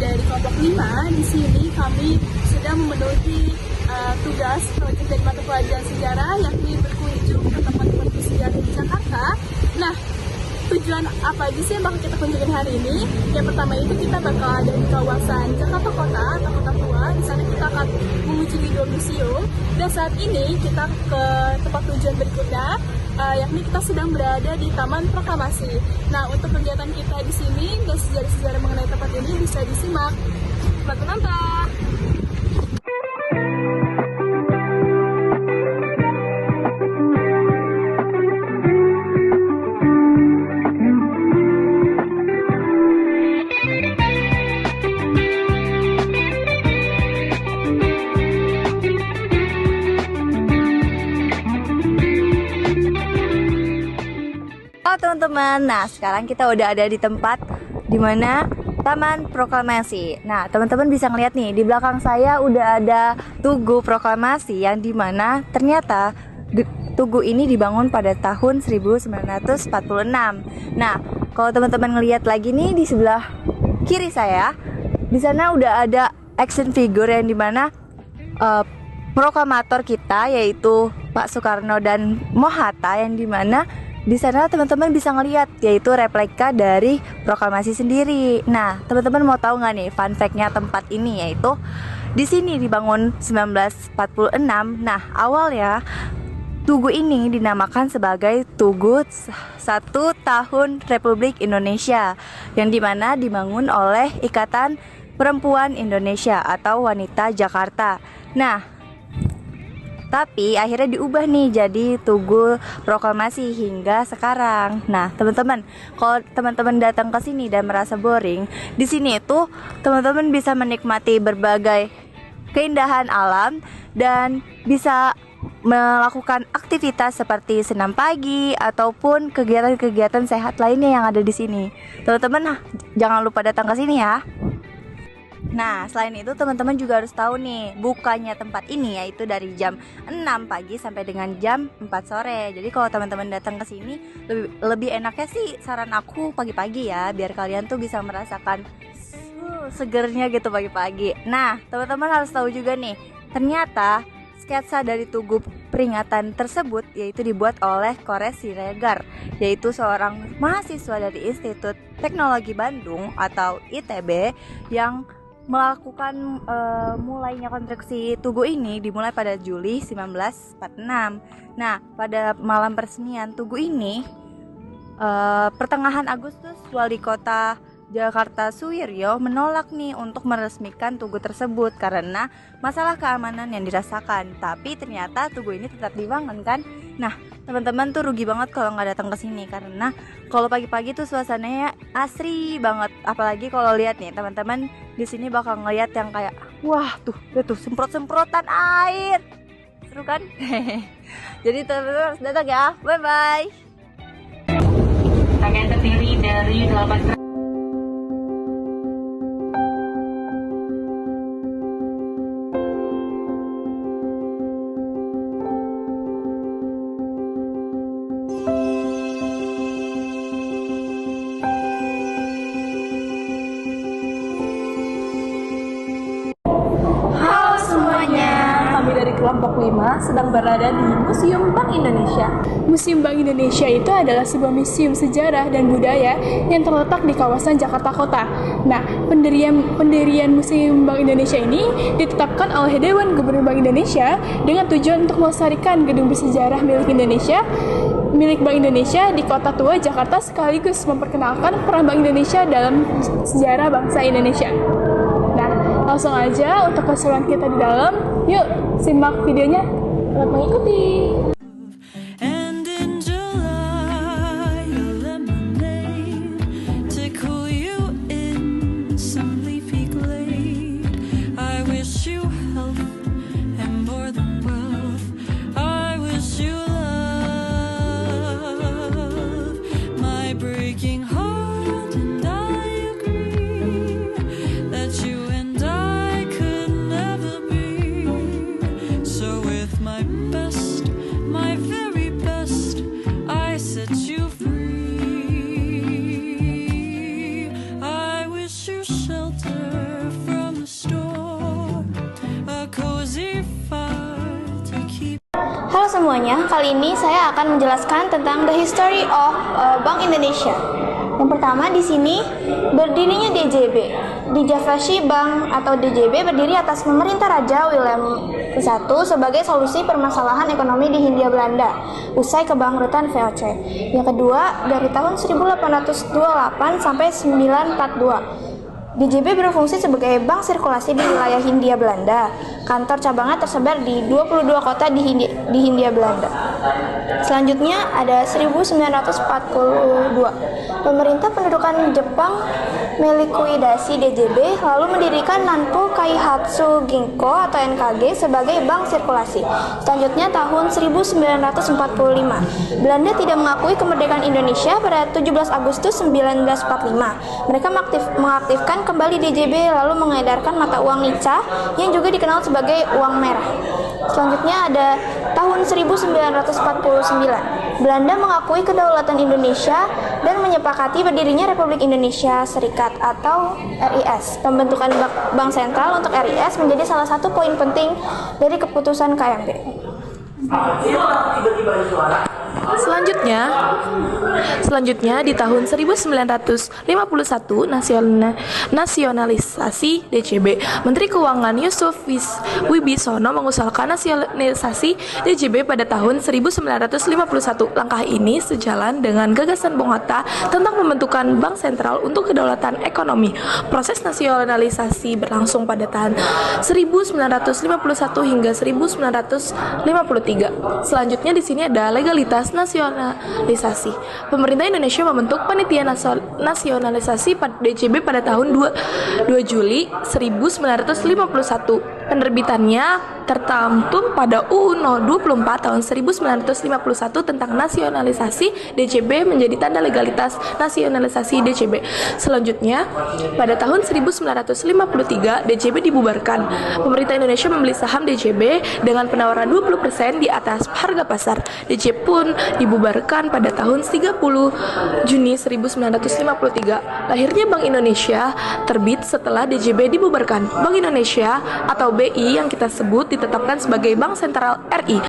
dari kelompok 5. Di sini kami sedang memenuhi tugas proyek dari mata pelajaran sejarah, yakni berkunjung ke tempat-tempat bersejarah di Jakarta. Nah, tujuan apa aja sih yang bakal kita kunjungin hari ini? Yang pertama itu kita bakal ada di kawasan Jakarta Kota atau Kota Tua. Di sana kita akan mengunjungi 2 museum. Dan saat ini kita ke tempat tujuan berikutnya, yakni kita sedang berada di Taman Proklamasi. Nah, untuk kegiatan kita di sini dan sejarah-sejarah mengenai tempat ini bisa disimak. Selamat menonton! Teman-teman, nah sekarang kita udah ada di tempat dimana Taman Proklamasi. Nah teman-teman bisa ngeliat nih di belakang saya udah ada Tugu Proklamasi yang dimana ternyata Tugu ini dibangun pada tahun 1946. Nah kalau teman-teman ngeliat lagi nih di sebelah kiri saya, di sana udah ada action figure yang dimana proklamator kita yaitu Pak Soekarno dan Mohatta, yang dimana di sana teman-teman bisa ngelihat yaitu replika dari proklamasi sendiri. Nah, teman-teman mau tahu nggak nih fun fact-nya tempat ini, yaitu di sini dibangun 1946. Nah, awalnya Tugu ini dinamakan sebagai Tugu 1 Tahun Republik Indonesia, yang dimana dibangun oleh Ikatan Perempuan Indonesia atau Wanita Jakarta. Nah, tapi akhirnya diubah nih jadi Tugu Proklamasi hingga sekarang. Nah, teman-teman, kalau teman-teman datang ke sini dan merasa boring, di sini itu teman-teman bisa menikmati berbagai keindahan alam dan bisa melakukan aktivitas seperti senam pagi ataupun kegiatan-kegiatan sehat lainnya yang ada di sini. Teman-teman, jangan lupa datang ke sini ya. Nah, selain itu teman-teman juga harus tahu nih, bukanya tempat ini yaitu dari jam 6 pagi sampai dengan jam 4 sore. Jadi kalau teman-teman datang ke sini, lebih enaknya sih saran aku pagi-pagi ya, biar kalian tuh bisa merasakan segernya gitu pagi-pagi. Nah, teman-teman harus tahu juga nih, ternyata sketsa dari Tugu peringatan tersebut yaitu dibuat oleh Kores Siregar, yaitu seorang mahasiswa dari Institut Teknologi Bandung atau ITB yang melakukan mulainya konstruksi Tugu ini dimulai pada Juli 1946. Nah, pada malam peresmian Tugu ini pertengahan Agustus, Wali Kota Jakarta Suwiryo menolak nih untuk meresmikan Tugu tersebut karena masalah keamanan yang dirasakan. Tapi ternyata Tugu ini tetap dibangun kan. Nah, teman-teman tuh rugi banget kalau nggak datang ke sini karena kalau pagi-pagi tuh suasananya asri banget. Apalagi kalau lihat nih teman-teman di sini bakal ngeliat yang kayak wah tuh semprot-semprotan air. Seru kan? Jadi teman-teman harus datang ya. Bye bye. Rangkaian terdiri dari 8 Kelompok 5 sedang berada di Museum Bank Indonesia. Museum Bank Indonesia itu adalah sebuah museum sejarah dan budaya yang terletak di kawasan Jakarta Kota. Nah, pendirian Museum Bank Indonesia ini ditetapkan oleh Dewan Gubernur Bank Indonesia dengan tujuan untuk melestarikan gedung bersejarah milik Bank Indonesia di Kota Tua Jakarta, sekaligus memperkenalkan peran Bank Indonesia dalam sejarah bangsa Indonesia. Nah, langsung aja untuk keseruan kita di dalam, yuk simak videonya. Selamat mengikuti. My best, my semuanya, kali ini saya akan menjelaskan tentang the history of Bank Indonesia. Yang pertama di sini berdirinya DJB. Dijavasi Bank atau DJB berdiri atas pemerintah Raja Willem I sebagai solusi permasalahan ekonomi di Hindia Belanda usai kebangkrutan VOC. Yang kedua dari tahun 1828 sampai 942. DJB berfungsi sebagai bank sirkulasi di wilayah Hindia Belanda. Kantor cabangnya tersebar di 22 kota di Hindia Belanda. Selanjutnya ada 1942. Pemerintah pendudukan Jepang melikuidasi DJB lalu mendirikan Nanpo Kaihatsu Ginko atau NKG sebagai bank sirkulasi. Selanjutnya tahun 1945. Belanda tidak mengakui kemerdekaan Indonesia pada 17 Agustus 1945. Mereka mengaktifkan kembali DJB lalu mengedarkan mata uang Nica yang juga dikenal sebagai uang merah. Selanjutnya ada tahun 1949. Belanda mengakui kedaulatan Indonesia dan menyepakati berdirinya Republik Indonesia Serikat atau RIS. Pembentukan Bank Sentral untuk RIS menjadi salah satu poin penting dari keputusan KMB. Selanjutnya di tahun 1951 nasionalisasi DJB. Menteri Keuangan Yusuf Wibisono mengusulkan nasionalisasi DJB pada tahun 1951. Langkah ini sejalan dengan gagasan Bung Hatta tentang pembentukan bank sentral untuk kedaulatan ekonomi. Proses nasionalisasi berlangsung pada tahun 1951 hingga 1953. Selanjutnya di sini ada legalitas nasionalisasi. Pemerintah Indonesia membentuk panitia nasionalisasi DJB pada tahun 2 Juli 1951. Penerbitannya tercantum pada UU No 24 tahun 1951 tentang nasionalisasi DJB menjadi tanda legalitas nasionalisasi DJB. Selanjutnya, pada tahun 1953 DJB dibubarkan. Pemerintah Indonesia membeli saham DJB dengan penawaran 20% di atas harga pasar. DJB pun dibubarkan pada tahun 30 Juni 1953. Lahirnya Bank Indonesia terbit setelah DJB dibubarkan. Bank Indonesia atau BI yang kita sebut ditetapkan sebagai Bank Sentral RI